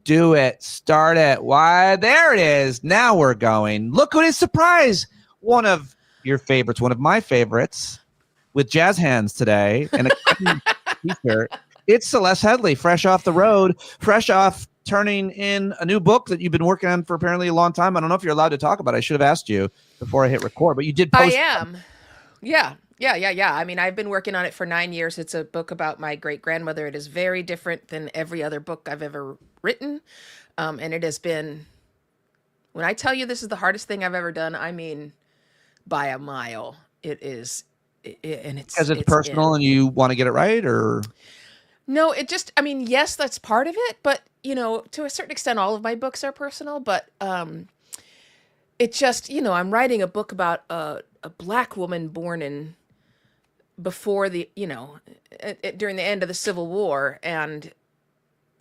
do it. Start it. Why? There it is. Now we're going. Look what is surprise. One of your favorites, one of my favorites, with jazz hands today and a t-shirt. It's Celeste Headlee, fresh off the road, fresh off turning in a new book that you've been working on for apparently a long time. I don't know if you're allowed to talk about it. I should have asked you before I hit record, but you did post. I am. Yeah. Yeah. I mean, I've been working on it for 9 years. It's a book about my great grandmother. It is very different than every other book I've ever written. And it has been, when I tell you this is the hardest thing I've ever done, I mean, by a mile. It is. And Because it's personal and you want to get it right, or? No, I mean, yes, that's part of it. But, to a certain extent, all of my books are personal. But it just, I'm writing a book about a Black woman born in before during the end of the Civil War, and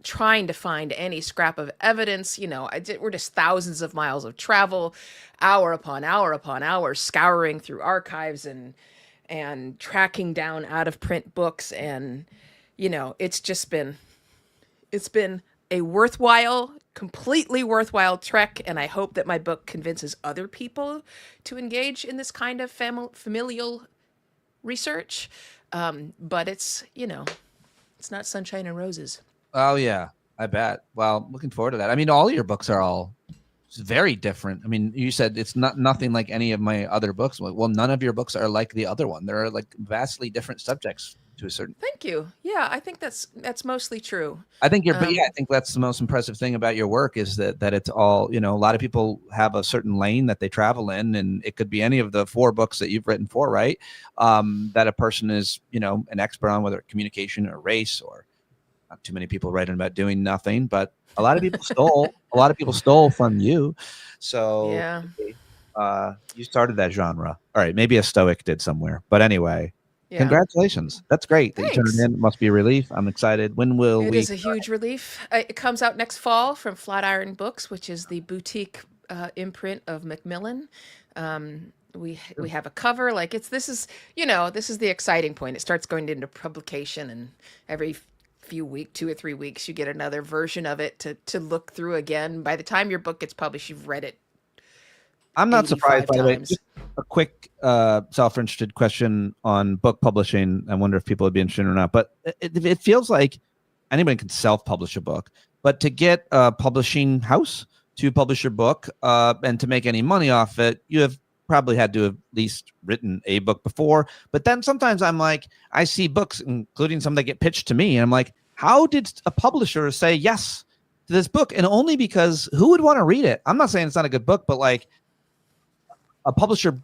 trying to find any scrap of evidence. We're just thousands of miles of travel, hour upon hour upon hour, scouring through archives and tracking down out of print books. And, it's been a completely worthwhile trek. And I hope that my book convinces other people to engage in this kind of familial research. But it's not sunshine and roses. Oh yeah, I bet. Well, looking forward to that. I mean, all your books are all very different. I mean, you said it's nothing like any of my other books. Well, none of your books are like the other one. They're like vastly different subjects to a certain. Thank you. Yeah, I think that's mostly true. I think I think that's the most impressive thing about your work is that it's all, a lot of people have a certain lane that they travel in, and it could be any of the 4 books that you've written for, right? That a person is, an expert on, whether communication or race, or not too many people writing about doing nothing, but a lot of people stole from you. So yeah. You started that genre. All right. Maybe a Stoic did somewhere, but anyway, yeah. Congratulations. That's great. Thanks. That you turned it in. It must be a relief. I'm excited. When will It is a huge relief. It comes out next fall from Flatiron Books, which is the boutique imprint of Macmillan. We have a cover. This is the exciting point. It starts going into publication, and every few weeks, 2 or 3 weeks, you get another version of it to look through again. By the time your book gets published, you've read it. I'm not surprised, by the way. Just a quick self-interested question on book publishing. I wonder if people would be interested or not. But it feels like anybody can self-publish a book, but to get a publishing house to publish your book and to make any money off it, you have probably had to have at least written a book before. But then sometimes I'm like, I see books, including some that get pitched to me, and I'm like, how did a publisher say yes to this book? And only because who would want to read it? I'm not saying it's not a good book, but like a publisher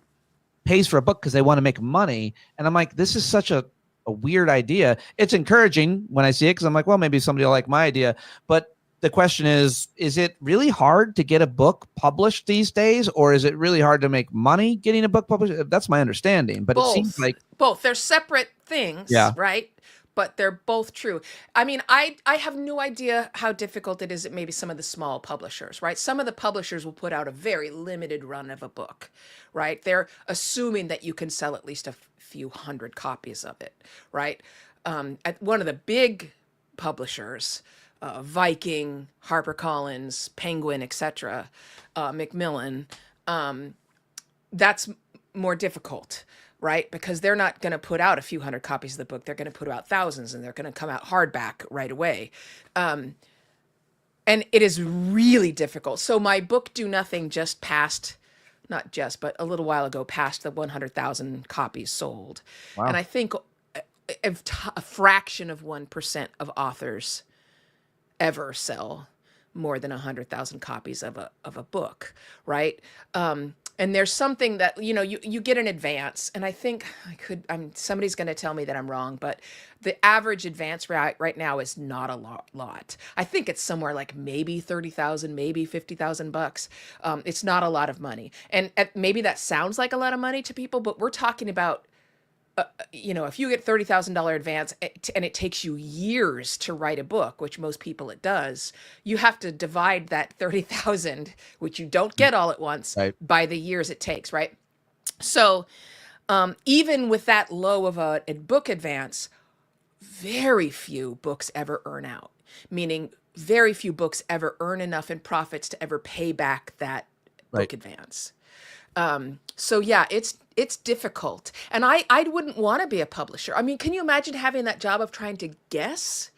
pays for a book because they want to make money. And I'm like, this is such a weird idea. It's encouraging when I see it because I'm like, well, maybe somebody will like my idea. But the question is it really hard to get a book published these days, or is it really hard to make money getting a book published? That's my understanding, but both. It seems like both. They're separate things, right? But they're both true. I mean, I have no idea how difficult it is at maybe some of the small publishers, right? Some of the publishers will put out a very limited run of a book, right? They're assuming that you can sell at least a few hundred copies of it, right? At one of the big publishers, Viking, HarperCollins, Penguin, etc., Macmillan, that's more difficult, right? Because they're not going to put out a few hundred copies of the book. They're going to put out thousands, and they're going to come out hardback right away. And it is really difficult. So my book, Do Nothing, just passed, not just, but a little while ago, passed the 100,000 copies sold. Wow. And I think a fraction of 1% of authors ever sell more than 100,000 copies of a book, right? And there's something that, you get an advance, and I think somebody's going to tell me that I'm wrong, but the average advance right now is not a lot. I think it's somewhere like maybe 30,000, maybe 50,000 bucks. It's not a lot of money. And maybe that sounds like a lot of money to people, but we're talking about, if you get $30,000 advance and it takes you years to write a book, which most people it does, you have to divide that 30,000, which you don't get all at once, right, by the years it takes, right? So even with that low of a book advance, very few books ever earn out, meaning very few books ever earn enough in profits to ever pay back that Right. book advance. So yeah, it's difficult. And I wouldn't want to be a publisher. I mean, can you imagine having that job of trying to guess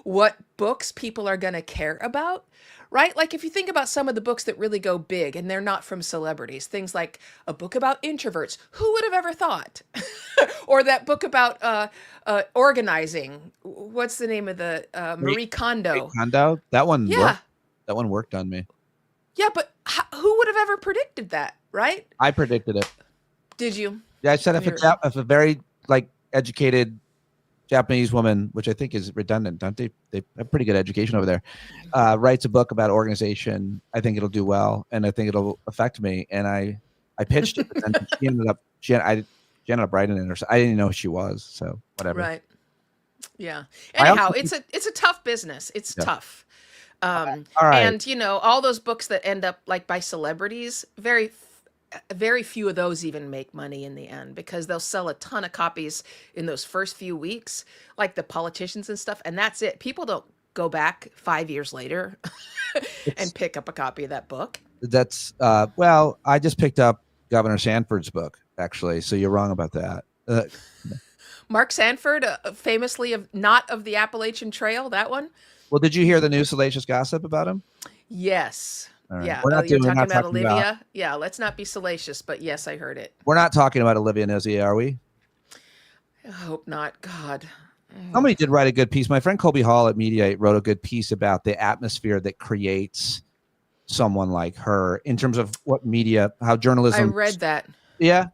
what books people are going to care about? Right? Like if you think about some of the books that really go big and they're not from celebrities, things like a book about introverts, who would have ever thought? Or that book about organizing. What's the name of the Marie Kondo? Kondo, that one Yeah. worked. That one worked on me. Yeah, but who would have ever predicted that, right? I predicted it. Did you? Yeah, I said if a very like educated Japanese woman, which I think is redundant, don't they? They have pretty good education over there. Writes a book about organization. I think it'll do well, and I think it'll affect me. And I pitched it, but then she ended up writing it, or so. I didn't know who she was, so whatever. Right. Yeah. Anyhow, it's a tough business. It's tough. All right. And you know, all those books that end up like by celebrities, very few of those even make money in the end because they'll sell a ton of copies in those first few weeks, like the politicians and stuff, and that's it. People don't go back 5 years later and pick up a copy of that book. That's well, I just picked up Governor Sanford's book, actually, so you're wrong about that. Mark Sanford, famously not of the Appalachian Trail, that one. Well, did you hear the new salacious gossip about him? Yes. Right. Yeah. You're talking about Olivia? Yeah, let's not be salacious, but yes, I heard it. We're not talking about Olivia Nuzzi, are we? I hope not. God. Somebody did write a good piece. My friend Colby Hall at Mediate wrote a good piece about the atmosphere that creates someone like her in terms of what media, how journalism. I read that. Yeah.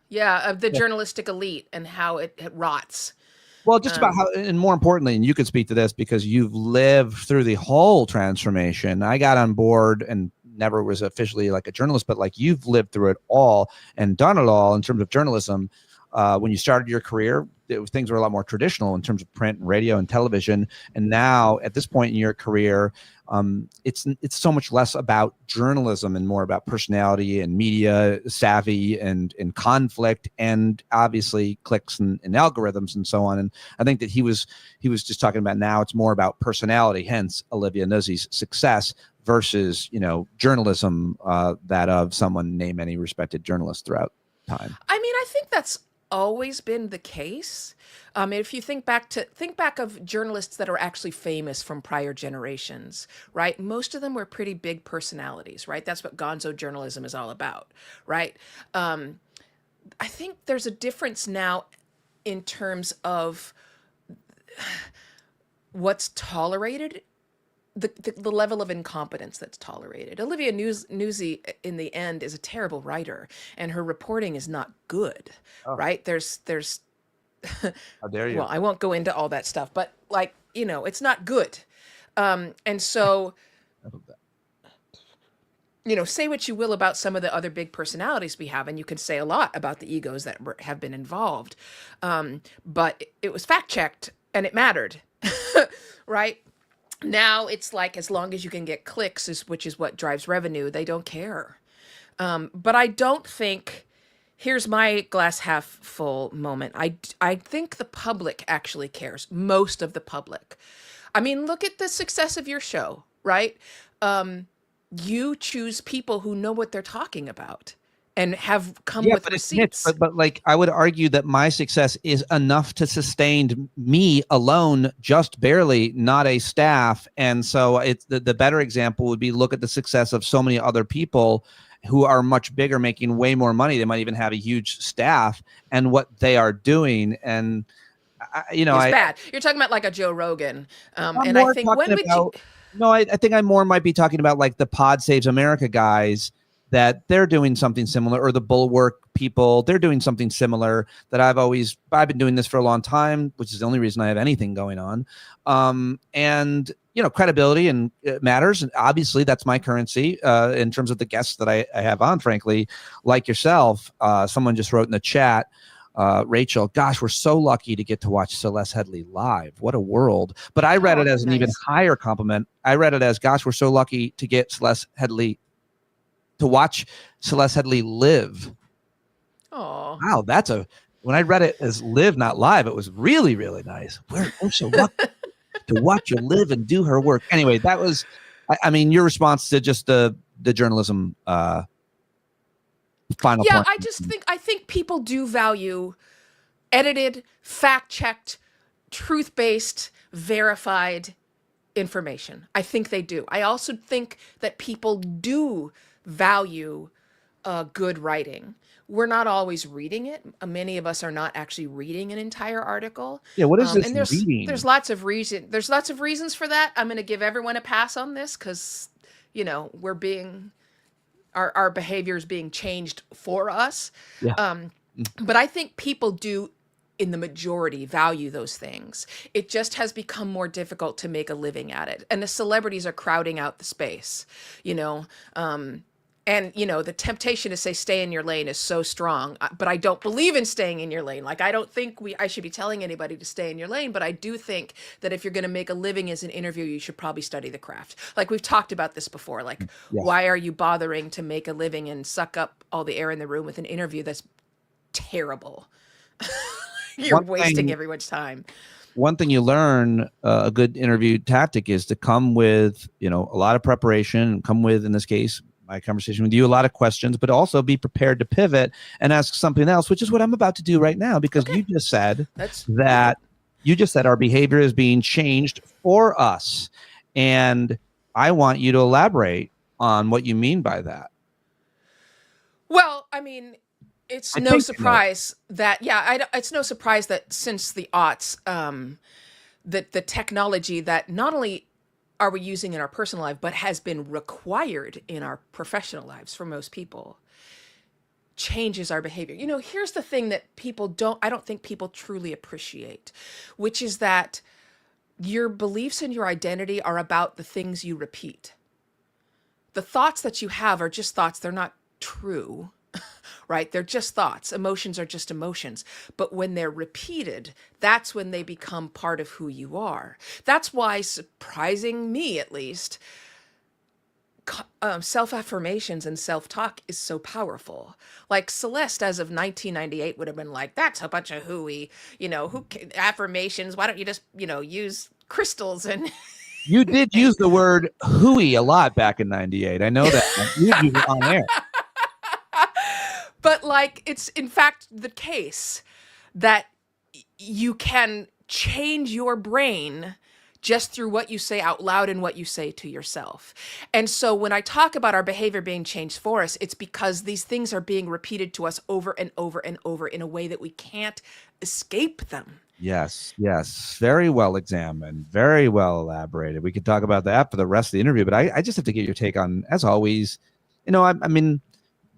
Yeah, of the journalistic elite and how it rots. Well, just about how, and more importantly, and you could speak to this because you've lived through the whole transformation. I got on board and never was officially like a journalist, but like you've lived through it all and done it all in terms of journalism. When you started your career, things were a lot more traditional in terms of print and radio and television. And now at this point in your career, it's so much less about journalism and more about personality and media savvy and conflict and obviously clicks and algorithms and so on. And I think that he was just talking about now it's more about personality, hence Olivia Nuzzi's success versus, journalism that of someone, name any respected journalist throughout time. I mean, I think that's always been the case. If you think back of journalists that are actually famous from prior generations, right? Most of them were pretty big personalities, right? That's what gonzo journalism is all about, right? I think there's a difference now in terms of what's tolerated, the level of incompetence that's tolerated. Olivia Nuzzi, in the end, is a terrible writer, and her reporting is not good, right? There's How dare you? Well, I won't go into all that stuff, but it's not good. And so, say what you will about some of the other big personalities we have, and you can say a lot about the egos that have been involved. But it was fact checked and it mattered, right? Now it's like, as long as you can get clicks, which is what drives revenue, they don't care. But I don't think, here's my glass half full moment. I think the public actually cares, most of the public. I mean, look at the success of your show, right? You choose people who know what they're talking about and have come with receipts. But like, I would argue that my success is enough to sustain me alone, just barely, not a staff. And so it's the better example would be look at the success of so many other people who are much bigger, making way more money. They might even have a huge staff and what they are doing. And it's bad. You're talking about like a Joe Rogan. And I think I think I more might be talking about like the Pod Saves America guys, that they're doing something similar, or the Bulwark people, they're doing something similar that I've been doing this for a long time, which is the only reason I have anything going on. And credibility and it matters. And obviously that's my currency in terms of the guests that I have on, frankly, like yourself. Someone just wrote in the chat, Rachel, gosh, we're so lucky to get to watch Celeste Headlee live. What a world. But I read it as an even higher compliment. I read it as, gosh, we're so lucky to get to watch Celeste Headlee live. Oh, wow, when I read it as live, not live, it was really, really nice. We're so lucky. to watch her live and do her work. Anyway, that was, I mean, your response to just the journalism final Yeah, point. I think people do value edited, fact-checked, truth-based, verified information. I think they do. I also think that people do value good writing. We're not always reading it. Many of us are not actually reading an entire article. Yeah, what is this And reading? there's lots of reasons for that. I'm going to give everyone a pass on this because, we're being our behavior is being changed for us. Yeah. But I think people do, in the majority, value those things. It just has become more difficult to make a living at it, and the celebrities are crowding out the space. And the temptation to say stay in your lane is so strong, but I don't believe in staying in your lane. Like, I don't think I should be telling anybody to stay in your lane, but I do think that if you're going to make a living as an interviewer, you should probably study the craft. Like, we've talked about this before. Like, why are you bothering to make a living and suck up all the air in the room with an interview that's terrible? You're wasting everyone's time. One thing you learn, a good interview tactic is to come with, a lot of preparation, come with, in this case, my conversation with you, a lot of questions, but also be prepared to pivot and ask something else, which is what I'm about to do right now, because you just said our behavior is being changed for us. And I want you to elaborate on what you mean by that. Well, I mean, it's no surprise that since the aughts, that the technology that not only are we using in our personal life, but has been required in our professional lives for most people, changes our behavior. Here's the thing that I don't think people truly appreciate, which is that your beliefs and your identity are about the things you repeat. The thoughts that you have are just thoughts. They're not true. Right? They're just thoughts. Emotions are just emotions. But when they're repeated, that's when they become part of who you are. That's why, surprising me at least, self-affirmations and self-talk is so powerful. Like Celeste, as of 1998, would have been like, that's a bunch of hooey, affirmations. Why don't you just, use crystals and... You did use the word hooey a lot back in 98. I know that. You used it on air. But it's in fact the case that you can change your brain just through what you say out loud and what you say to yourself. And so when I talk about our behavior being changed for us, it's because these things are being repeated to us over and over and over in a way that we can't escape them. Yes. Very well examined, very well elaborated. We could talk about that for the rest of the interview, but I just have to get your take on, as always, I mean,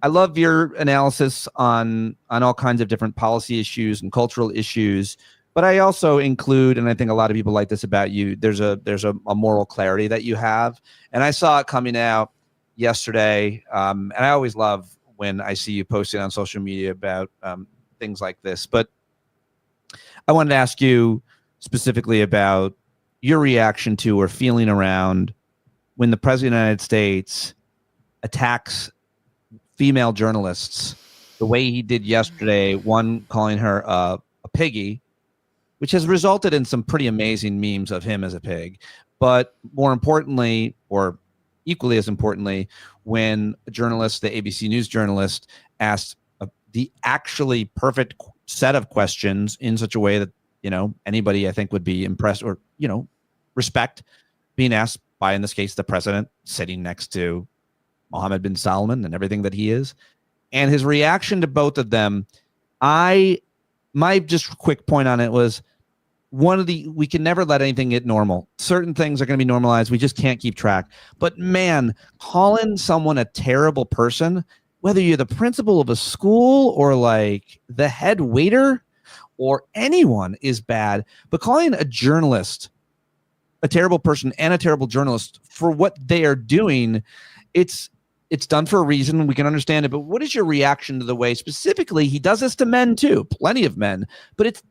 I love your analysis on all kinds of different policy issues and cultural issues, but I also include, and I think a lot of people like this about you, there's a moral clarity that you have. And I saw it coming out yesterday. And I always love when I see you posting on social media about things like this. But I wanted to ask you specifically about your reaction to or feeling around when the President of the United States attacks female journalists the way he did yesterday, one calling her a piggy, which has resulted in some pretty amazing memes of him as a pig. But more importantly, or equally as importantly, when a journalist, the ABC News journalist, asked the actually perfect set of questions in such a way that, anybody I think would be impressed or, respect being asked by, in this case, the president sitting next to Mohammed bin Salman and everything that he is. And his reaction to both of them, my just quick point on it was, we can never let anything get normal. Certain things are going to be normalized. We just can't keep track. But man, calling someone a terrible person, whether you're the principal of a school or like the head waiter or anyone, is bad. But calling a journalist a terrible person and a terrible journalist for what they are doing, it's done for a reason. We can understand it. But what is your reaction to the way specifically he does this to men too? Plenty of men, but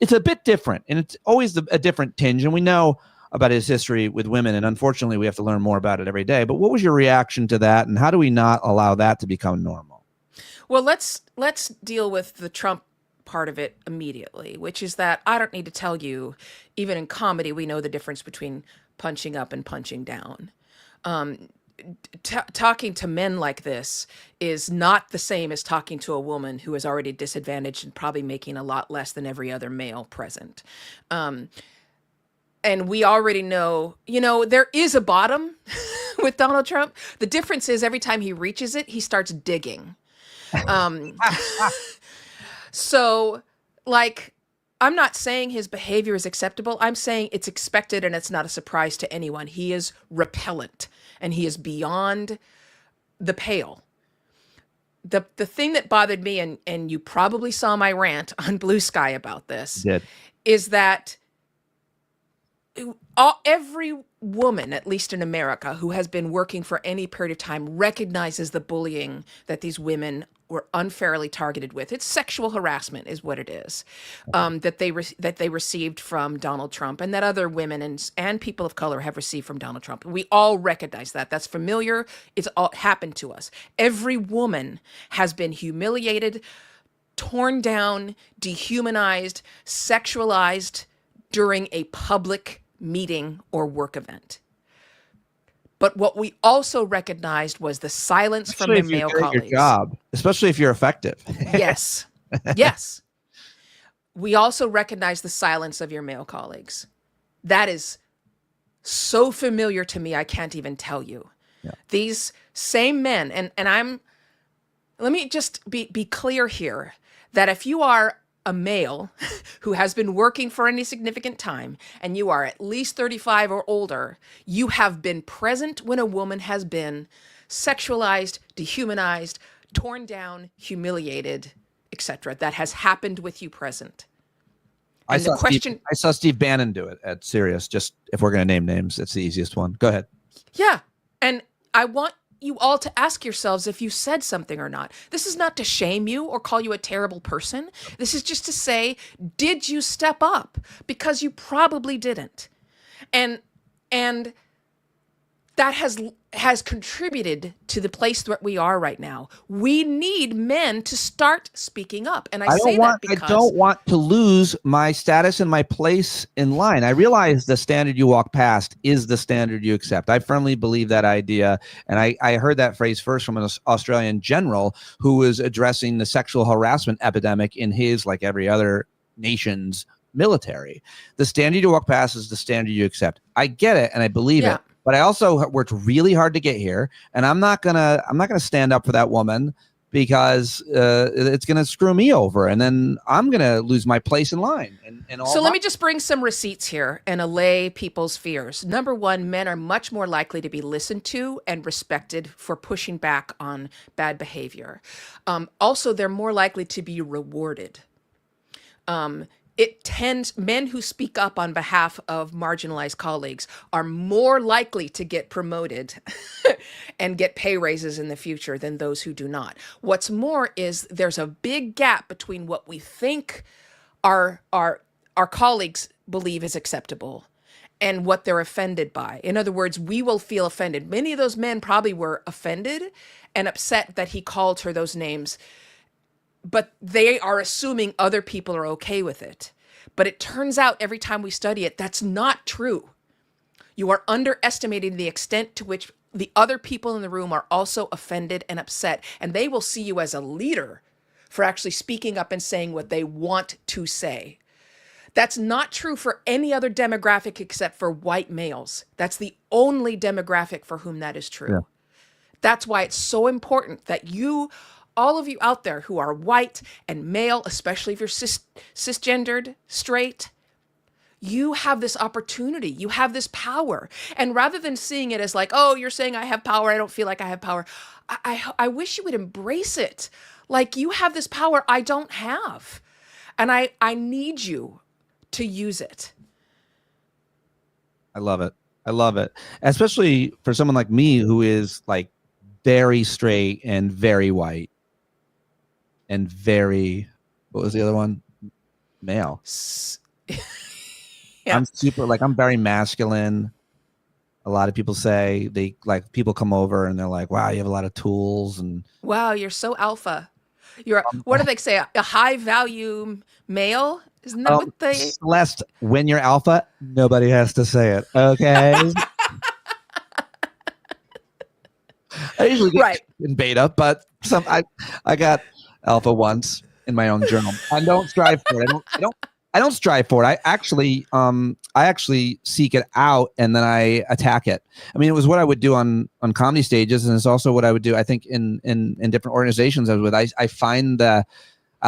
it's a bit different, and it's always a different tinge. And we know about his history with women, and unfortunately we have to learn more about it every day. But what was your reaction to that, and how do we not allow that to become normal? Well, let's deal with the Trump part of it immediately, which is that I don't need to tell you, even in comedy, we know the difference between punching up and punching down. Talking to men like this is not the same as talking to a woman who is already disadvantaged and probably making a lot less than every other male present. And we already know, there is a bottom with Donald Trump. The difference is every time he reaches it, he starts digging. So, like, I'm not saying his behavior is acceptable. I'm saying it's expected and it's not a surprise to anyone. He is repellent and he is beyond the pale. The thing that bothered me, and you probably saw my rant on Blue Sky about this, is that every woman, at least in America, who has been working for any period of time recognizes the bullying that these women were unfairly targeted with. It's sexual harassment is what it is, that they received from Donald Trump, and that other women and people of color have received from Donald Trump. We all recognize that. That's familiar. It's all happened to us. Every woman has been humiliated, torn down, dehumanized, sexualized during a public meeting or work event. But what we also recognized was the silence from their male colleagues. Your job, especially if you're effective. Yes. Yes. We also recognize the silence of your male colleagues. That is so familiar to me, I can't even tell you. Yeah. These same men, and let me just be clear here, that if you are a male who has been working for any significant time and you are at least 35 or older, you have been present when a woman has been sexualized, dehumanized, torn down, humiliated, etc. That has happened with you present. I saw Steve Bannon do it at Sirius. Just if we're going to name names, it's the easiest one. Go ahead. Yeah. And I want you all to ask yourselves if you said something or not. This is not to shame you or call you a terrible person. This is just to say, did you step up? Because you probably didn't. And that has contributed to the place that we are right now. We need men to start speaking up. And I don't want to lose my status and my place in line. I realize the standard you walk past is the standard you accept. I firmly believe that idea. And I heard that phrase first from an Australian general who was addressing the sexual harassment epidemic in his, like every other nation's, military. The standard you walk past is the standard you accept. I get it and I believe it. But I also worked really hard to get here, and I'm not gonna stand up for that woman because it's gonna screw me over, and then I'm gonna lose my place in line. So let me just bring some receipts here and allay people's fears. Number one, men are much more likely to be listened to and respected for pushing back on bad behavior. Also, they're more likely to be rewarded. Men who speak up on behalf of marginalized colleagues are more likely to get promoted and get pay raises in the future than those who do not. What's more is there's a big gap between what we think our colleagues believe is acceptable and what they're offended by. In other words, we will feel offended. Many of those men probably were offended and upset that he called her those names, but they are assuming other people are okay with it. But it turns out every time we study it, that's not true. You are underestimating the extent to which the other people in the room are also offended and upset, and they will see you as a leader for actually speaking up and saying what they want to say. That's not true for any other demographic except for white males. That's the only demographic for whom that is true. Yeah. That's why it's so important that all of you out there who are white and male, especially if you're cisgendered, straight, you have this opportunity. You have this power. And rather than seeing it as like, oh, you're saying I have power, I don't feel like I have power, I wish you would embrace it. Like, you have this power I don't have. And I need you to use it. I love it. I love it. Especially for someone like me who is like very straight and very white. And very, what was the other one? Male. Yeah. I'm very masculine. A lot of people say people come over and they're like, wow, you have a lot of tools. And wow, you're so alpha. what do they say? A high value male? Isn't that what they? Celeste, when you're alpha, nobody has to say it. Okay. I usually get in beta, but I got alpha once in my own journal. I don't strive for it. I don't strive for it. I actually seek it out and then I attack it. I mean, it was what I would do on comedy stages, and it's also what I would do, I think, in different organizations I was with. I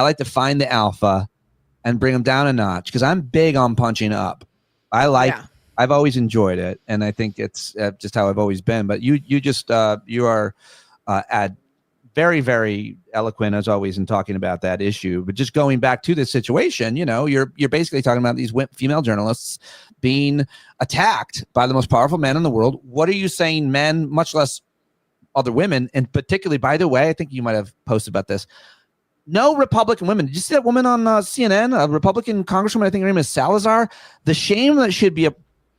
like to find the alpha and bring them down a notch because I'm big on punching up. I've always enjoyed it, and I think it's just how I've always been. But you are very, very eloquent as always in talking about that issue. But just going back to this situation, you're basically talking about these female journalists being attacked by the most powerful man in the world. What are you saying, men, much less other women, and particularly, by the way, I think you might have posted about this. No Republican women. Did you see that woman on CNN, a Republican congresswoman, I think her name is Salazar? The shame that should be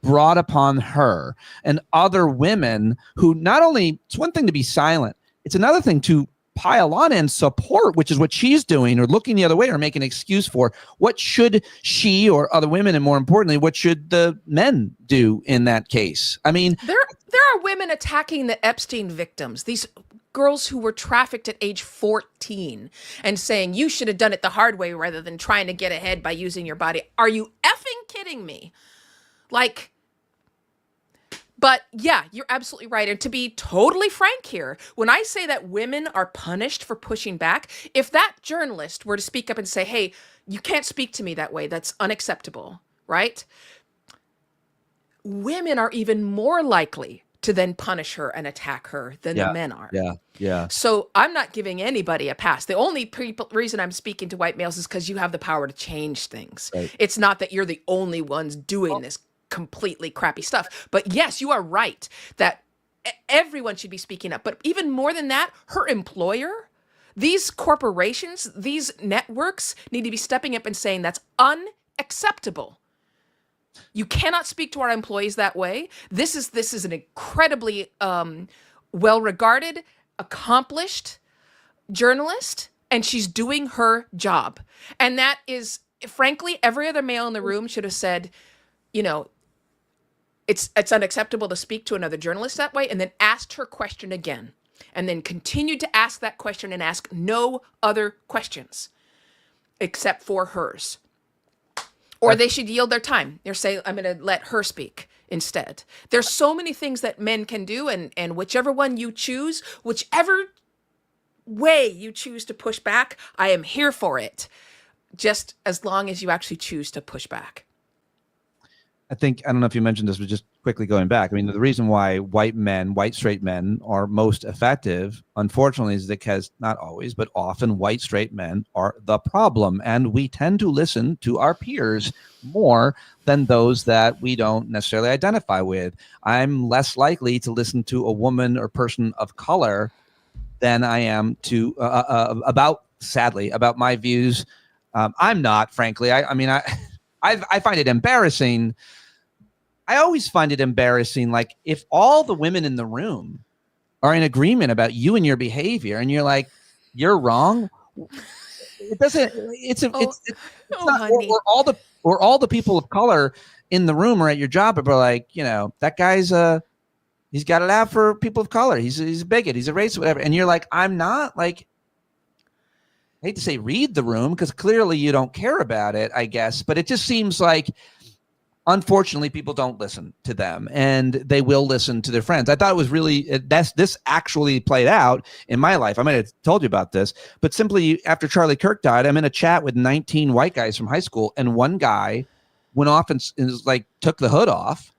brought upon her and other women who not only, it's one thing to be silent, it's another thing to pile on and support, which is what she's doing, or looking the other way or make an excuse for. What should she or other women, and more importantly, what should the men do in that case? I mean, there are women attacking the Epstein victims, these girls who were trafficked at age 14, and saying you should have done it the hard way rather than trying to get ahead by using your body. Are you effing kidding me? But yeah, you're absolutely right. And to be totally frank here, when I say that women are punished for pushing back, if that journalist were to speak up and say, hey, you can't speak to me that way, that's unacceptable, right? Women are even more likely to then punish her and attack her than the men are. Yeah. So I'm not giving anybody a pass. The only reason I'm speaking to white males is because you have the power to change things. Right. It's not that you're the only ones doing this completely crappy stuff. But yes, you are right that everyone should be speaking up. But even more than that, her employer, these corporations, these networks need to be stepping up and saying that's unacceptable. You cannot speak to our employees that way. This is an incredibly well-regarded, accomplished journalist, and she's doing her job. And that is, frankly, every other male in the room should have said, it's unacceptable to speak to another journalist that way, and then asked her question again, and then continued to ask that question and ask no other questions except for hers. Or they should yield their time. They're saying, I'm going to let her speak instead. There's so many things that men can do, and whichever one you choose, whichever way you choose to push back, I am here for it, just as long as you actually choose to push back. I don't know if you mentioned this, but just quickly going back. I mean, the reason why white straight men are most effective, unfortunately, is because not always, but often white straight men are the problem. And we tend to listen to our peers more than those that we don't necessarily identify with. I'm less likely to listen to a woman or person of color than I am to sadly, about my views. I'm not, frankly. I find it embarrassing. I always find it embarrassing. Like, if all the women in the room are in agreement about you and your behavior, and you're like, you're wrong. It doesn't. It's not. Or all the people of color in the room or at your job are like, that guy's he's got it out for people of color. He's a bigot. He's a racist, whatever. And you're like, I'm not. Like, I hate to say read the room, because clearly you don't care about it, I guess. But it just seems like, unfortunately, people don't listen to them, and they will listen to their friends. I thought it was really, this actually played out in my life. I might have told you about this, but simply after Charlie Kirk died, I'm in a chat with 19 white guys from high school, and one guy went off and took the hood off.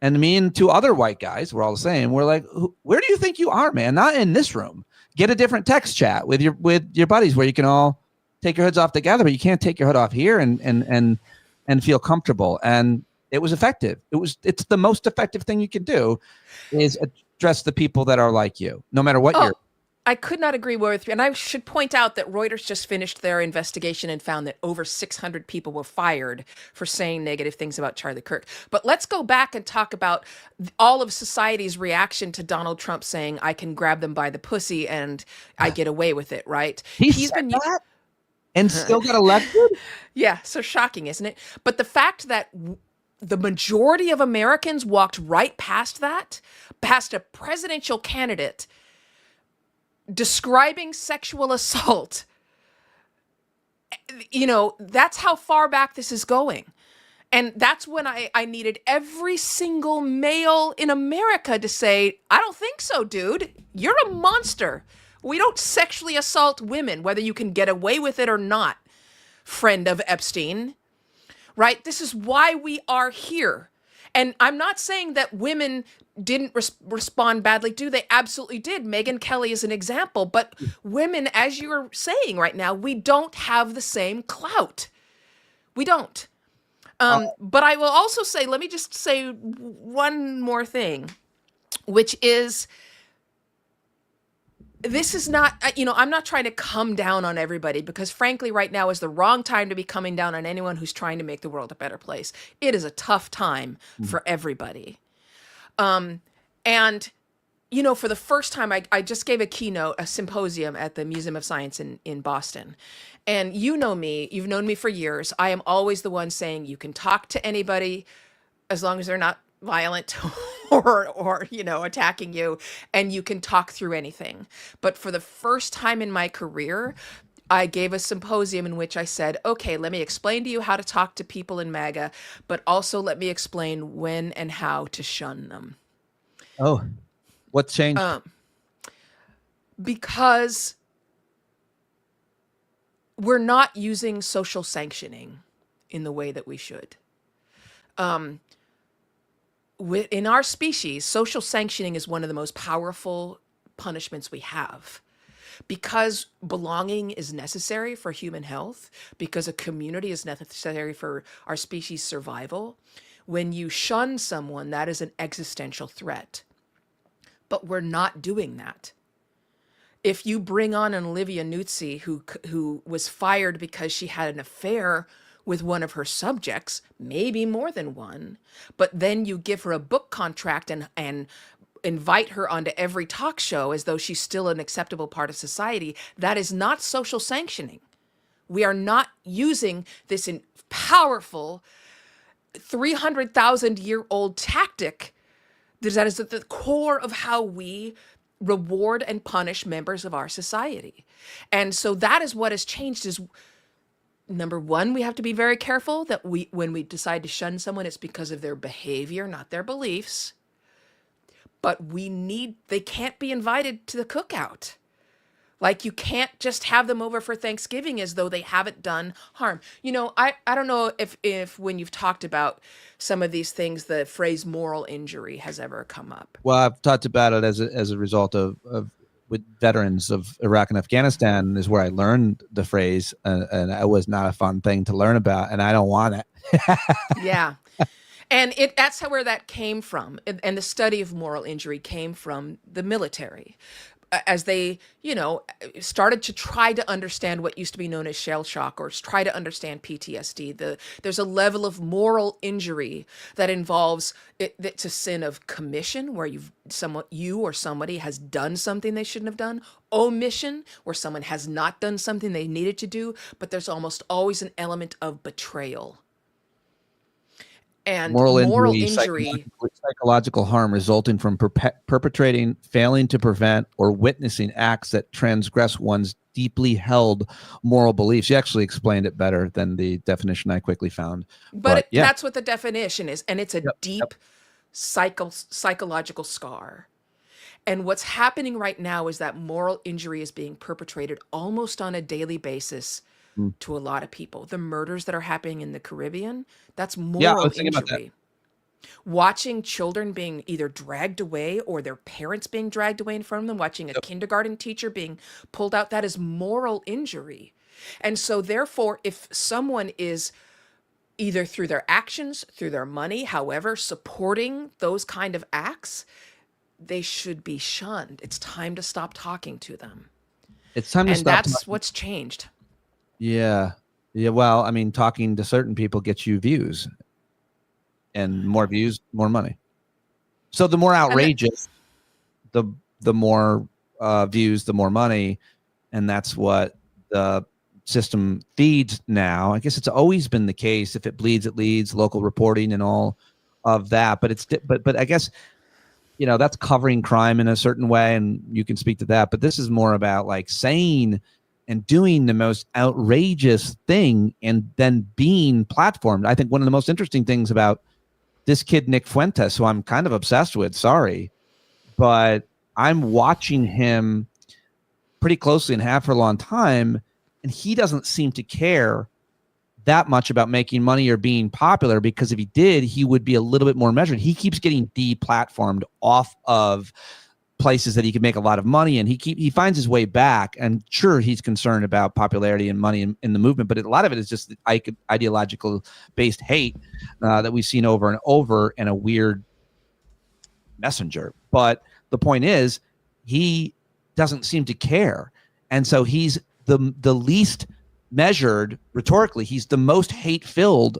And me and two other white guys, we're all the same. We're like, where do you think you are, man? Not in this room. Get a different text chat with your buddies where you can all take your hoods off together, but you can't take your hood off here and feel comfortable. And it was effective. It's the most effective thing you can do, is address the people that are like you, no matter what you're. I could not agree more with you. And I should point out that Reuters just finished their investigation and found that over 600 people were fired for saying negative things about Charlie Kirk. But let's go back and talk about all of society's reaction to Donald Trump saying, I can grab them by the pussy and I get away with it, right? He said that and still got elected? Yeah, so shocking, isn't it? But the fact that the majority of Americans walked right past that, past a presidential candidate describing sexual assault, that's how far back this is going. And that's when I needed every single male in America to say, I don't think so, dude. You're a monster. We don't sexually assault women, whether you can get away with it or not, friend of Epstein. Right? This is why we are here. And I'm not saying that women didn't respond badly. They absolutely did. Megyn Kelly is an example. But women, as you're saying right now, we don't have the same clout. We don't. But I will also say, let me just say one more thing, which is, this is not, I'm not trying to come down on everybody, because frankly, right now is the wrong time to be coming down on anyone who's trying to make the world a better place. It is a tough time for everybody. And, for the first time, I just gave a symposium at the Museum of Science in Boston. And you know me, you've known me for years. I am always the one saying you can talk to anybody as long as they're not violent or attacking you, and you can talk through anything. But for the first time in my career, I gave a symposium in which I said, okay, let me explain to you how to talk to people in MAGA, but also let me explain when and how to shun them. Oh, what's changed? Because we're not using social sanctioning in the way that we should. In our species, social sanctioning is one of the most powerful punishments we have, because belonging is necessary for human health, because a community is necessary for our species' survival. When you shun someone, that is an existential threat. But we're not doing that. If you bring on an Olivia Nuzzi who was fired because she had an affair with one of her subjects, maybe more than one, but then you give her a book contract and invite her onto every talk show as though she's still an acceptable part of society, that is not social sanctioning. We are not using this powerful 300,000-year-old tactic that is at the core of how we reward and punish members of our society. And so that is what has changed. Is number one, we have to be very careful that when we decide to shun someone, it's because of their behavior, not their beliefs. But they can't be invited to the cookout. Like, you can't just have them over for Thanksgiving as though they haven't done harm. I don't know if when you've talked about some of these things, the phrase moral injury has ever come up. Well, I've talked about it as a result of with veterans of Iraq and Afghanistan is where I learned the phrase, and it was not a fun thing to learn about, and I don't want it. Yeah. And that's where that came from. And the study of moral injury came from the military. As they, started to try to understand what used to be known as shell shock, or try to understand PTSD. There's a level of moral injury that involves it's a sin of commission, where you or somebody has done something they shouldn't have done. Omission, where someone has not done something they needed to do, but there's almost always an element of betrayal. And moral injury, psychological harm resulting from perpetrating, failing to prevent, or witnessing acts that transgress one's deeply held moral beliefs. You actually explained it better than the definition I quickly found. But that's what the definition is. And it's a deep psychological scar. And what's happening right now is that moral injury is being perpetrated almost on a daily basis to a lot of people. The murders that are happening in the Caribbean, that's moral injury. Watching children being either dragged away or their parents being dragged away in front of them, watching a kindergarten teacher being pulled out, that is moral injury. And so therefore, if someone is either through their actions, through their money, however, supporting those kind of acts, they should be shunned. It's time to stop talking to them. It's time to And stop. that's what's changed. Yeah. Yeah. Well, I mean, talking to certain people gets you views, and more views, more money. So the more outrageous, the more views, the more money. And that's what the system feeds now. I guess it's always been the case. If it bleeds, it leads, local reporting and all of that. But but I guess, that's covering crime in a certain way, and you can speak to that. But this is more about like saying and doing the most outrageous thing and then being platformed. I think one of the most interesting things about this kid, Nick Fuentes, who I'm kind of obsessed with, sorry, but I'm watching him pretty closely and have for a long time, and he doesn't seem to care that much about making money or being popular, because if he did, he would be a little bit more measured. He keeps getting deplatformed off of places that he can make a lot of money, and he finds his way back. And sure, he's concerned about popularity and money in the movement, but a lot of it is just ideological based hate that we've seen over and over, and a weird messenger. But the point is, he doesn't seem to care, and so he's the least measured rhetorically. He's the most hate-filled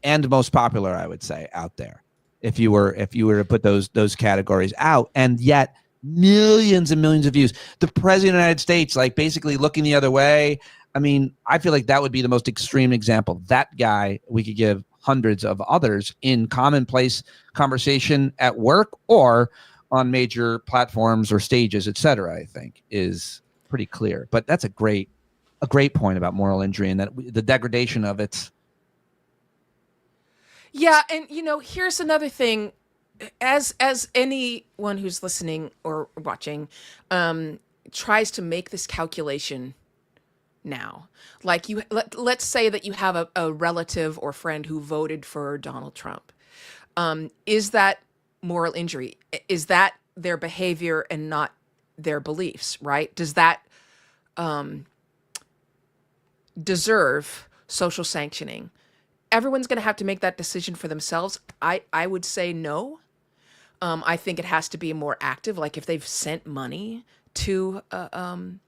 and most popular, I would say, out there, if you were to put those categories out. And yet millions and millions of views. The president of the United States, like, basically looking the other way. I mean, I feel like that would be the most extreme example. That guy, we could give hundreds of others in commonplace conversation at work or on major platforms or stages, et cetera, I think is pretty clear. But that's a great point about moral injury, and that the degradation of it. Yeah, and here's another thing. As anyone who's listening or watching tries to make this calculation now, like let's say that you have a relative or friend who voted for Donald Trump. Is that moral injury? Is that their behavior and not their beliefs, right? Does that deserve social sanctioning? Everyone's going to have to make that decision for themselves. I would say no. I think it has to be more active. Like if they've sent money to an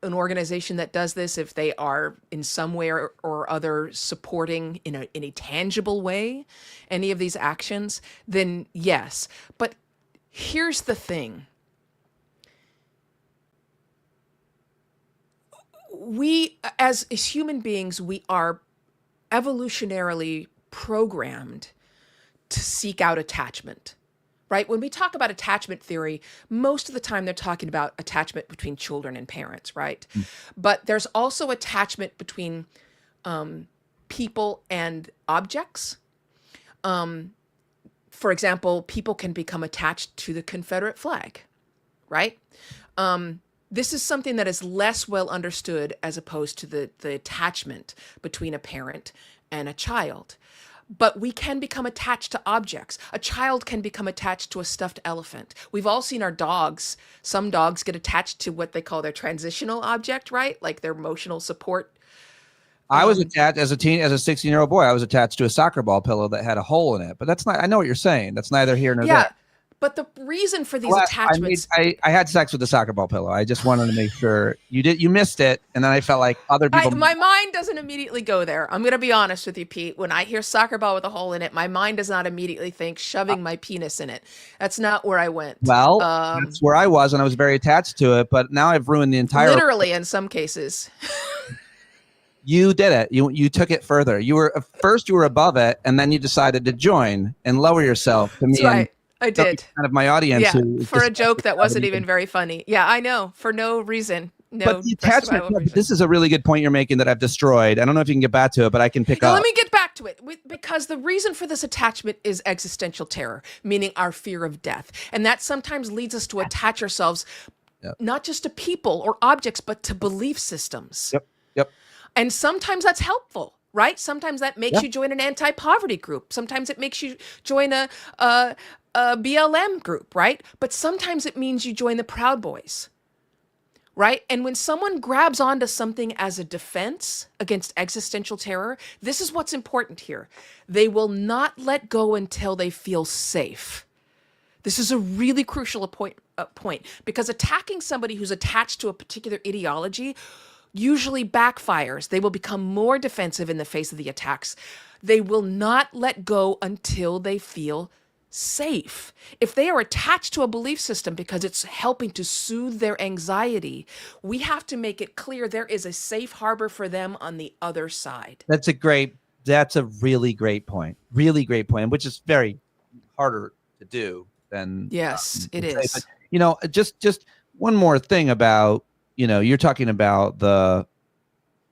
organization that does this, if they are in some way or other supporting in a tangible way any of these actions, then yes. But here's the thing. We, as human beings, we are evolutionarily programmed to seek out attachment, right? When we talk about attachment theory, most of the time they're talking about attachment between children and parents, right? But there's also attachment between people and objects. For example, people can become attached to the Confederate flag, right? This is something that is less well understood as opposed to the attachment between a parent and a child. But we can become attached to objects. A child can become attached to a stuffed elephant. We've all seen our dogs. Some dogs get attached to what they call their transitional object, right? Like their emotional support. I was attached as a 16-year-old boy. I was attached to a soccer ball pillow that had a hole in it. But that's not. I know what you're saying. That's neither here nor there. But the reason for these attachments, I had sex with the soccer ball pillow. I just wanted to make sure you missed it, and then I felt like other people. My mind doesn't immediately go there. I'm going to be honest with you, Pete. When I hear soccer ball with a hole in it, my mind does not immediately think shoving my penis in it. That's not where I went. Well, that's where I was, and I was very attached to it. But now I've ruined the entire. Literally, in some cases. You did it. You took it further. You were above it, and then you decided to join and lower yourself to me. That's right. I did. Kind of my audience. Yeah, for a joke that wasn't even very funny. Yeah, I know. For no reason. No. But the attachment, this is a really good point you're making that I've destroyed. I don't know if you can get back to it, but I can pick up. Let me get back to it. Because the reason for this attachment is existential terror, meaning our fear of death. And that sometimes leads us to attach ourselves not just to people or objects, but to belief systems. Yep. And sometimes that's helpful. Right? Sometimes that makes you join an anti-poverty group. Sometimes it makes you join a BLM group, right? But sometimes it means you join the Proud Boys, right? And when someone grabs onto something as a defense against existential terror, this is what's important here. They will not let go until they feel safe. This is a really crucial point, because attacking somebody who's attached to a particular ideology usually backfires. They will become more defensive in the face of the attacks. They will not let go until they feel safe. If they are attached to a belief system because it's helping to soothe their anxiety, we have to make it clear there is a safe harbor for them on the other side. That's a really great point. Really great point, which is very harder to do than Yes, it is. But, just one more thing about, you're talking about the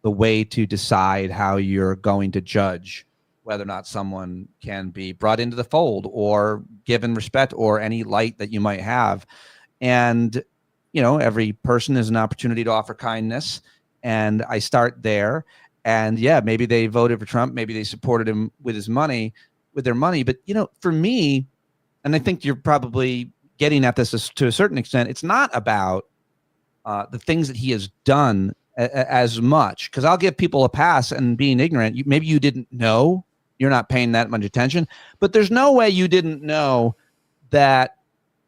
way to decide how you're going to judge whether or not someone can be brought into the fold or given respect or any light that you might have. And, every person is an opportunity to offer kindness. And I start there. And yeah, maybe they voted for Trump. Maybe they supported him with their money. But, for me, and I think you're probably getting at this to a certain extent, it's not about the things that he has done as much, because I'll give people a pass and being ignorant. Maybe you didn't know, you're not paying that much attention, but there's no way you didn't know that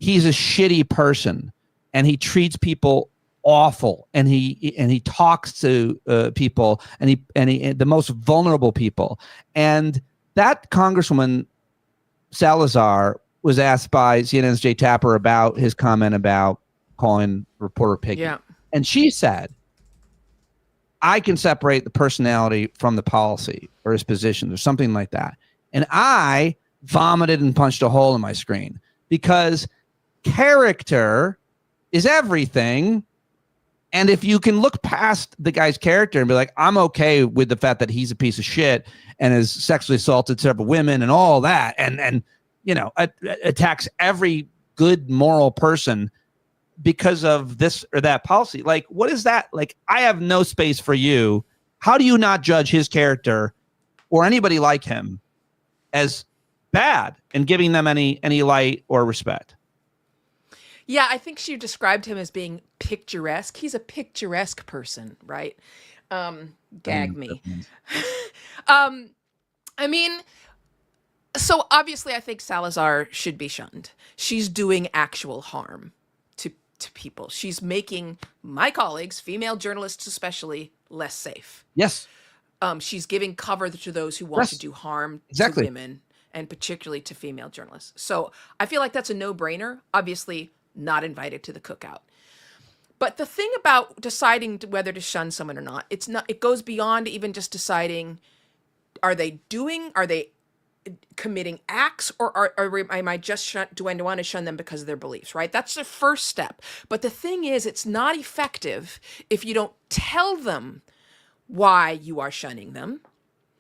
he's a shitty person and he treats people awful, and he talks to people, and he the most vulnerable people. And that Congresswoman Salazar was asked by CNN's Jay Tapper about his comment about calling reporter piggy. Yeah. And she said, I can separate the personality from the policy or his position or something like that. And I vomited and punched a hole in my screen, because character is everything. And if you can look past the guy's character and be like, I'm okay with the fact that he's a piece of shit and has sexually assaulted several women and all that, and attacks every good moral person because of this or that policy. Like, what is that? Like, I have no space for you. How do you not judge his character or anybody like him as bad and giving them any light or respect? Yeah, I think she described him as being picturesque. He's a picturesque person, right? Gag me. I mean, so obviously I think Salazar should be shunned. She's doing actual harm to people. She's making my colleagues, female journalists especially, less safe. Yes. She's giving cover to those who want to do harm to women, and particularly to female journalists. So I feel like that's a no-brainer. Obviously not invited to the cookout. But the thing about deciding whether to shun someone or not, it goes beyond even just deciding, are they committing acts, or am I just do I want to shun them because of their beliefs, right? That's the first step. But the thing is, it's not effective if you don't tell them why you are shunning them.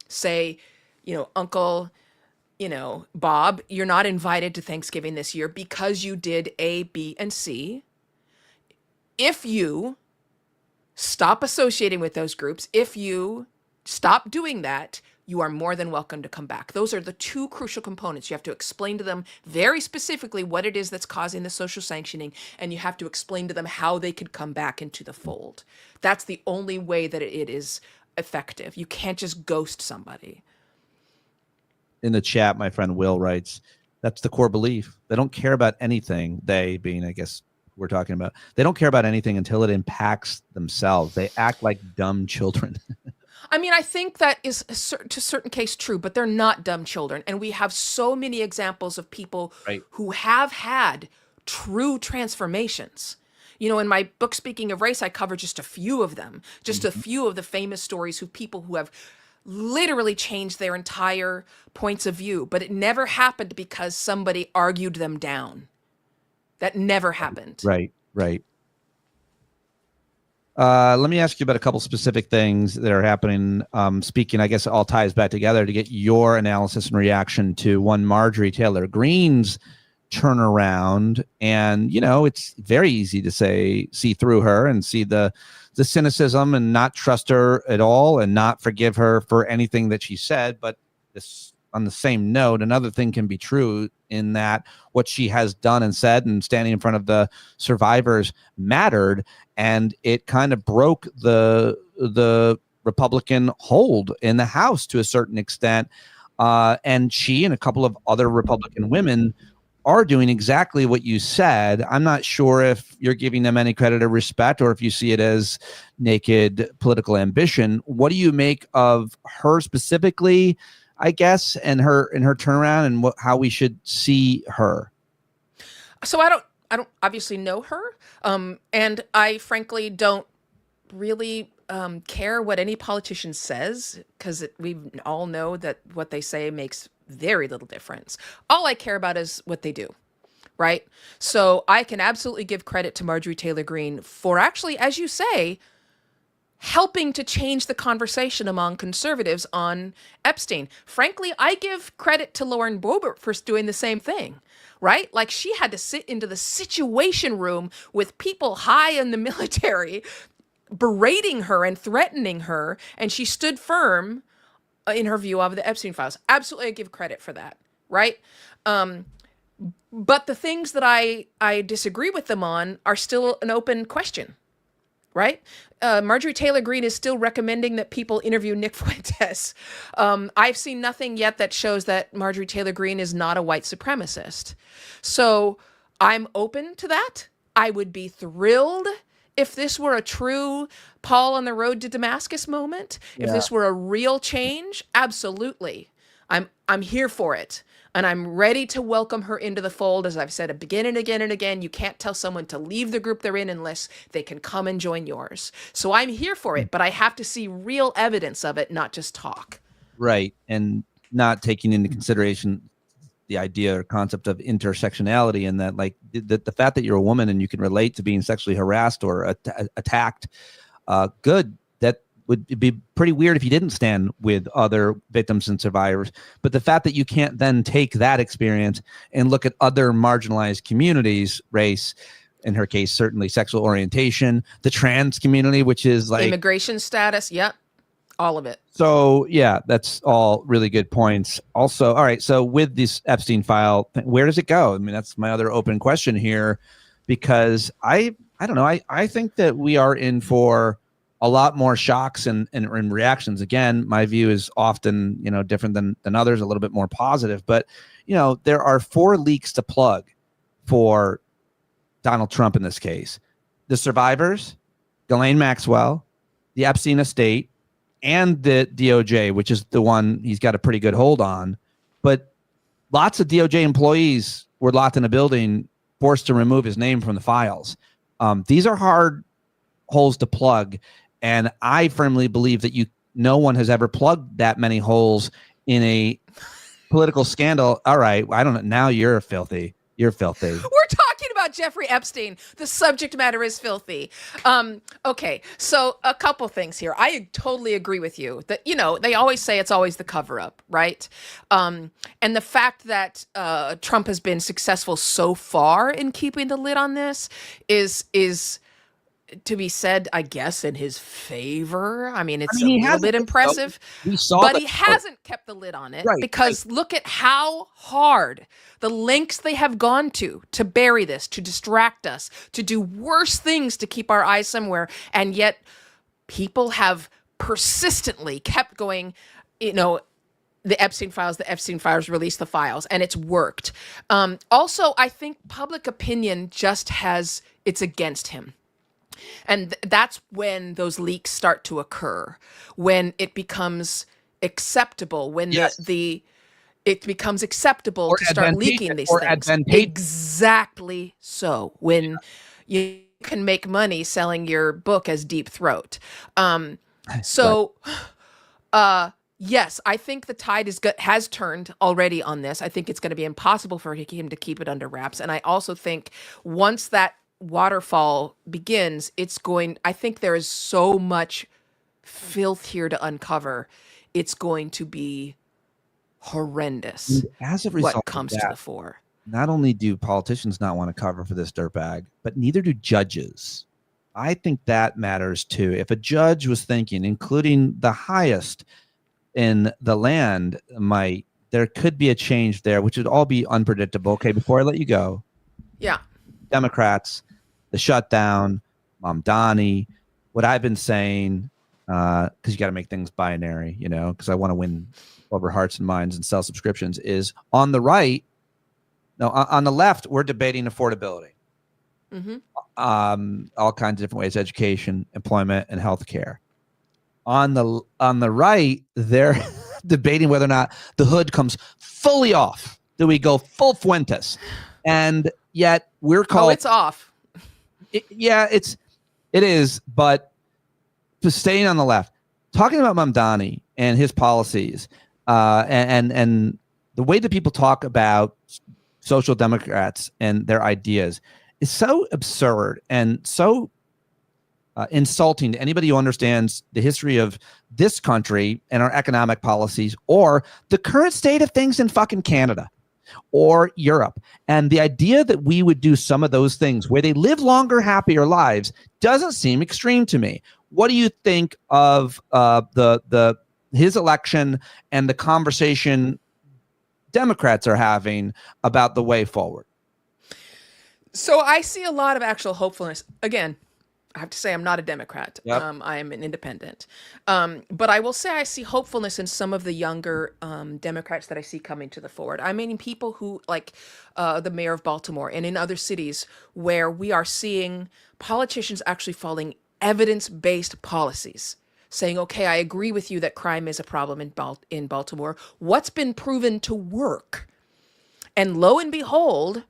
Say, Uncle, Bob, you're not invited to Thanksgiving this year because you did A, B, and C. If you stop associating with those groups, if you stop doing that, you are more than welcome to come back. Those are the two crucial components. You have to explain to them very specifically what it is that's causing the social sanctioning, and you have to explain to them how they could come back into the fold. That's the only way that it is effective. You can't just ghost somebody. In the chat, my friend Will writes, that's the core belief. They don't care about anything, they being, I guess, we're talking about. They don't care about anything until it impacts themselves. They act like dumb children. I mean, I think that is to a certain case true, but they're not dumb children. And we have so many examples of people who have had true transformations. In my book, Speaking of Race, I cover just a few of them, just a few of the famous stories of people who have literally changed their entire points of view, but it never happened because somebody argued them down. That never happened. Right. Let me ask you about a couple specific things that are happening. Speaking, I guess it all ties back together to get your analysis and reaction to one Marjorie Taylor Greene's turnaround. And, it's very easy to see through her and see the cynicism and not trust her at all and not forgive her for anything that she said. But this, on the same note, another thing can be true in that what she has done and said and standing in front of the survivors mattered. And it kind of broke the Republican hold in the House to a certain extent. And she and a couple of other Republican women are doing exactly what you said. I'm not sure if you're giving them any credit or respect, or if you see it as naked political ambition. What do you make of her specifically, I guess, and her turnaround, and how we should see her? So I don't obviously know her, and I frankly don't really care what any politician says, because we all know that what they say makes very little difference. All I care about is what they do, right? So I can absolutely give credit to Marjorie Taylor Greene for actually, as you say, helping to change the conversation among conservatives on Epstein. Frankly, I give credit to Lauren Boebert for doing the same thing, right? Like, she had to sit into the Situation Room with people high in the military berating her and threatening her, and she stood firm in her view of the Epstein files. Absolutely, I give credit for that, right? But the things that I disagree with them on are still an open question, right? Marjorie Taylor Greene is still recommending that people interview Nick Fuentes. I've seen nothing yet that shows that Marjorie Taylor Greene is not a white supremacist. So I'm open to that. I would be thrilled if this were a true Paul on the road to Damascus moment. If this were a real change, absolutely. I'm here for it. And I'm ready to welcome her into the fold. As I've said again and again and again, you can't tell someone to leave the group they're in unless they can come and join yours. So I'm here for it, but I have to see real evidence of it, not just talk. Right. And not taking into consideration the idea or concept of intersectionality, and that, like, the fact that you're a woman and you can relate to being sexually harassed or attacked, good. That would be pretty weird if you didn't stand with other victims and survivors. But the fact that you can't then take that experience and look at other marginalized communities, race, in her case, certainly sexual orientation, the trans community, which is like immigration status. Yep. All of it. So, yeah, that's all really good points. Also, all right, so with this Epstein file, where does it go? I mean, that's my other open question here, because I don't know. I think that we are in for a lot more shocks and reactions. Again, my view is often, different than others, a little bit more positive. But, there are 4 leaks to plug for Donald Trump in this case. The survivors, Ghislaine Maxwell, the Epstein estate, and the DOJ, which is the one he's got a pretty good hold on. But lots of DOJ employees were locked in a building, forced to remove his name from the files. These are hard holes to plug. And I firmly believe that no one has ever plugged that many holes in a political scandal. All right. I don't know. Now you're filthy. You're filthy. We're talking about Jeffrey Epstein. The subject matter is filthy. Okay, so a couple things here. I totally agree with you that, they always say it's always the cover up, right? And the fact that Trump has been successful so far in keeping the lid on this is to be said, I guess, in his favor. I mean, it's a little bit impressive, but he hasn't kept the lid on it, right, because look at how hard the lengths they have gone to bury this, to distract us, to do worse things to keep our eyes somewhere. And yet people have persistently kept going, the Epstein files released the files, and it's worked. Also, I think public opinion just it's against him. And that's when those leaks start to occur, when it becomes acceptable, when it becomes acceptable to start leaking these things. Exactly so. When you can make money selling your book as Deep Throat. Yes, I think the tide has turned already on this. I think it's going to be impossible for him to keep it under wraps. And I also think once that waterfall begins, I think there is so much filth here to uncover. It's going to be horrendous. As a result, what comes to the fore. Not only do politicians not want to cover for this dirtbag, but neither do judges. I think that matters too. If a judge was thinking, including the highest in the land, there could be a change there, which would all be unpredictable. Okay, before I let you go. Yeah. Democrats, the shutdown, Mamdani, what I've been saying, because you got to make things binary, because I want to win over hearts and minds and sell subscriptions, is on the right, No, on the left, we're debating affordability. Mm-hmm. All kinds of different ways: education, employment, and healthcare. On the right, they're debating whether or not the hood comes fully off. Do we go full Fuentes? And yet we're called. Oh, it's off. It is. But staying on the left, talking about Mamdani and his policies, and the way that people talk about social democrats and their ideas is so absurd and so insulting to anybody who understands the history of this country and our economic policies, or the current state of things in fucking Canada or Europe. And the idea that we would do some of those things where they live longer, happier lives doesn't seem extreme to me. What do you think of his election and the conversation Democrats are having about the way forward? So I see a lot of actual hopefulness. Again, I have to say I'm not a Democrat. Yep. I am an independent. But I will say I see hopefulness in some of the younger Democrats that I see coming to the forward. I mean, people who like the mayor of Baltimore and in other cities where we are seeing politicians actually following evidence-based policies, saying, okay, I agree with you that crime is a problem in Baltimore. What's been proven to work? And lo and behold,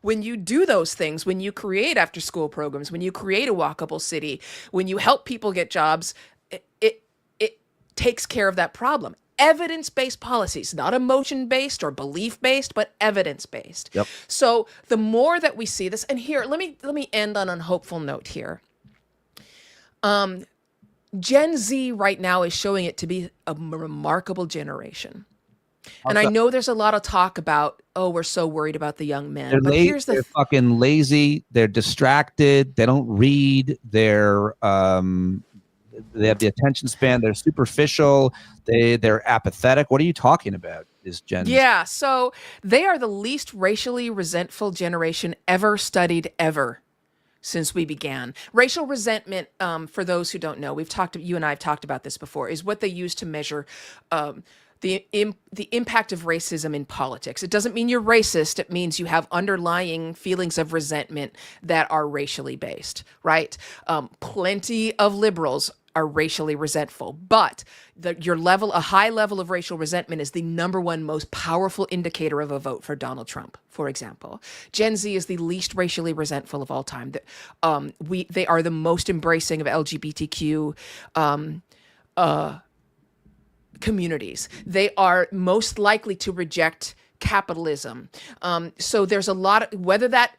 when you do those things, when you create after school programs, when you create a walkable city, when you help people get jobs, it takes care of that problem. Evidence-based policies, not emotion-based or belief-based, but evidence-based. Yep. So the more that we see this, and here, let me end on a hopeful note here. Gen Z right now is showing it to be a remarkable generation. And I know there's a lot of talk about, oh, we're so worried about the young men. They're but here's the they're fucking lazy. They're distracted. They don't read. They have the attention span. They're superficial. They're apathetic. What are you talking about? Is Gen Z? Yeah, so they are the least racially resentful generation ever studied ever since we began. Racial resentment, for those who don't know, you and I have talked about this before, is what they use to measure the impact of racism in politics. It doesn't mean you're racist. It means you have underlying feelings of resentment that are racially based, right? Plenty of liberals are racially resentful, but a high level of racial resentment is the number one most powerful indicator of a vote for Donald Trump, for example. Gen Z is the least racially resentful of all time. They are the most embracing of LGBTQ communities. They are most likely to reject capitalism. So there's a lot of, whether that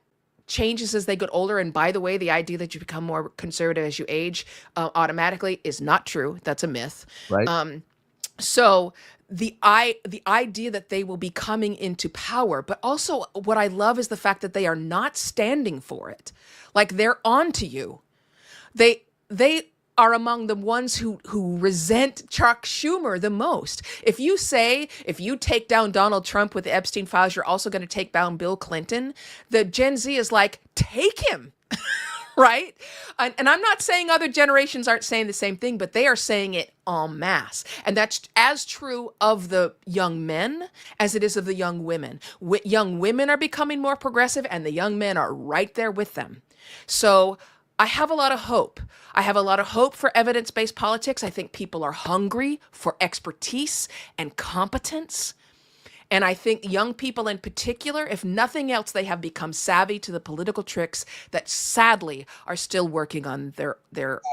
changes as they get older, and by the way, the idea that you become more conservative as you age automatically is not true. That's a myth. Right. So the idea that they will be coming into power, but also what I love is the fact that they are not standing for it. Like they're on to you. They are among the ones who resent Chuck Schumer the most. If you take down Donald Trump with the Epstein files, you're also going to take down Bill Clinton, the Gen Z is like, take him, right? And I'm not saying other generations aren't saying the same thing, but they are saying it en masse. And that's as true of the young men as it is of the young women. Young women are becoming more progressive, and the young men are right there with them. So I have a lot of hope. I have a lot of hope for evidence-based politics. I think people are hungry for expertise and competence. And I think young people in particular, if nothing else, they have become savvy to the political tricks that sadly are still working on the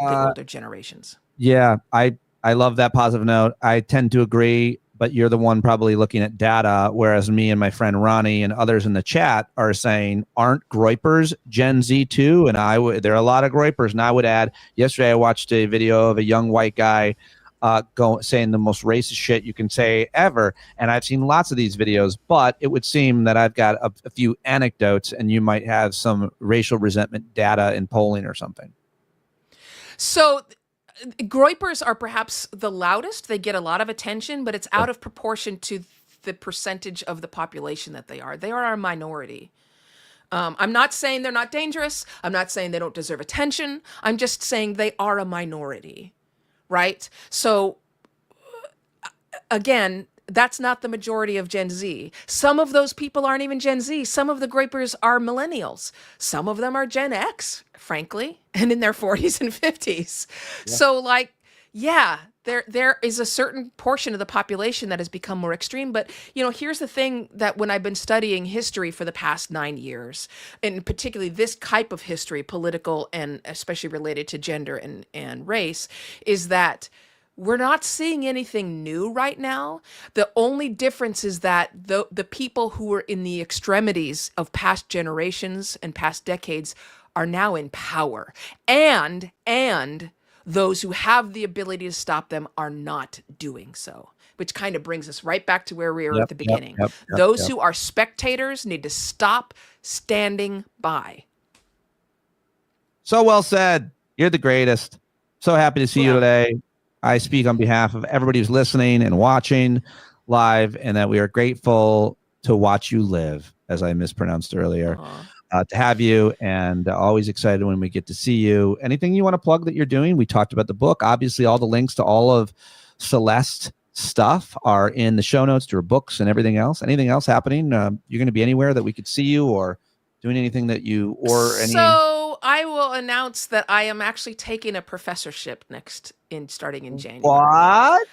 older generations. Yeah, I love that positive note. I tend to agree, but you're the one probably looking at data, whereas me and my friend Ronnie and others in the chat are saying, aren't groypers Gen Z too? And there are a lot of groypers. And I would add, yesterday I watched a video of a young white guy saying the most racist shit you can say ever. And I've seen lots of these videos, but it would seem that I've got a few anecdotes, and you might have some racial resentment data in polling or something. So groypers are perhaps the loudest. They get a lot of attention, but it's out of proportion to the percentage of the population that they are. They are a minority. I'm not saying they're not dangerous. I'm not saying they don't deserve attention. I'm just saying they are a minority, right? So again, that's not the majority of Gen Z. Some of those people aren't even Gen Z. Some of the grapers are millennials. Some of them are Gen X, frankly, and in their 40s and 50s. Yeah. So like, yeah, there is a certain portion of the population that has become more extreme. But, here's the thing, that when I've been studying history for the past 9 years, and particularly this type of history, political and especially related to gender and race, is that we're not seeing anything new right now. The only difference is that the people who were in the extremities of past generations and past decades are now in power. And those who have the ability to stop them are not doing so, which kind of brings us right back to where we were at the beginning. Those who are spectators need to stop standing by. So well said. You're the greatest. So happy to see you today. I speak on behalf of everybody who's listening and watching live, and that we are grateful to watch you live, as I mispronounced earlier. To have you, and always excited when we get to see you. Anything you want to plug that you're doing? We talked about the book. Obviously, all the links to all of Celeste stuff are in the show notes to her books and everything else. Anything else happening? You're going to be anywhere that we could see you, or doing anything that you, or any? So I will announce that I am actually taking a professorship starting in January. What?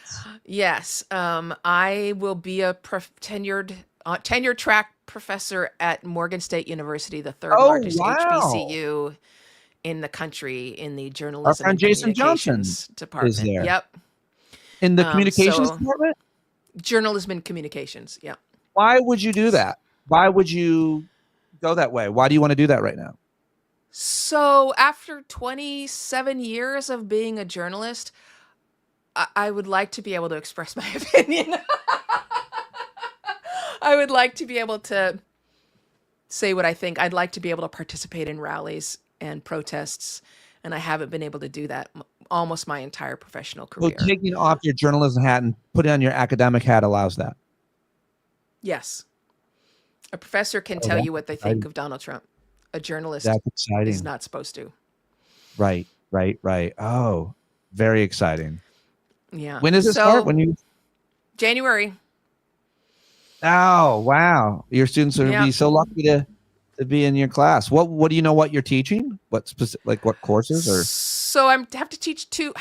Yes. I will be a tenured track professor at Morgan State University, the third largest HBCU in the country, in the journalism and communications department. Is there? Yep. In the communications department? Journalism and communications. Yep. Why would you do that? Why would you go that way? Why do you want to do that right now? So after 27 years of being a journalist, I would like to be able to express my opinion. I would like to be able to say what I think. I'd like to be able to participate in rallies and protests, and I haven't been able to do that almost my entire professional career. Well, taking off your journalism hat and putting on your academic hat allows that. Yes. A professor can tell you what they think of Donald Trump. A journalist is not supposed to. Right. Oh, very exciting. Yeah. When does it start? January. Oh, wow. Your students are going to be so lucky to be in your class. What do you know what you're teaching? What specific, like what courses? Or so I get to teach two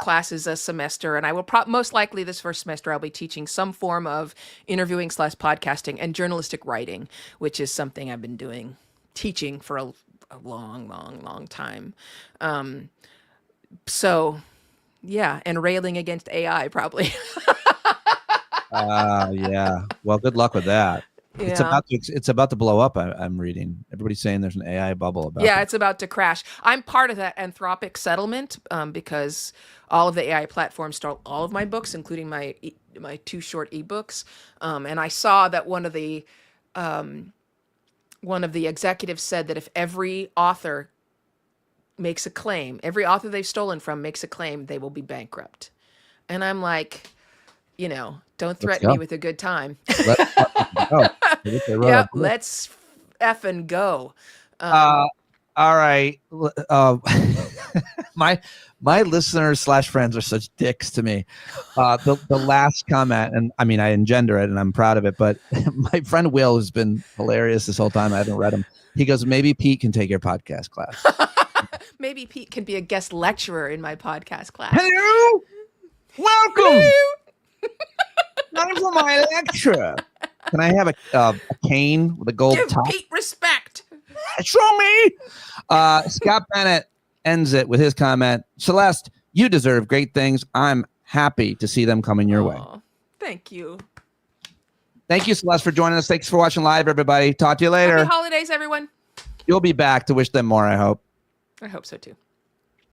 classes a semester, and I will most likely this first semester I'll be teaching some form of interviewing / podcasting and journalistic writing, which is something I've been teaching for a long time. So yeah, and railing against AI probably. Yeah. Well, good luck with that. Yeah. It's about to blow up. I'm reading. Everybody's saying there's an AI bubble about. Yeah, it's about to crash. I'm part of that Anthropic settlement because all of the AI platforms stole all of my books, including my 2 short ebooks. And I saw that one of the executives said that if every author makes a claim, every author they've stolen from makes a claim, they will be bankrupt. And I'm like, don't threaten me with a good time. Yeah, let's effing go. All right. My listeners / friends are such dicks to me. The last comment, and I mean, I engender it and I'm proud of it, but my friend Will has been hilarious this whole time. I haven't read him. He goes, maybe Pete can take your podcast class. Maybe Pete can be a guest lecturer in my podcast class. Hello. Welcome. Time for my lecture. Can I have a cane with a gold top? Give Pete respect. Show me. Scott Bennett ends it with his comment. Celeste, you deserve great things. I'm happy to see them coming your way. Thank you. Thank you, Celeste, for joining us. Thanks for watching live, everybody. Talk to you later. Happy holidays, everyone. You'll be back to wish them more, I hope. I hope so, too.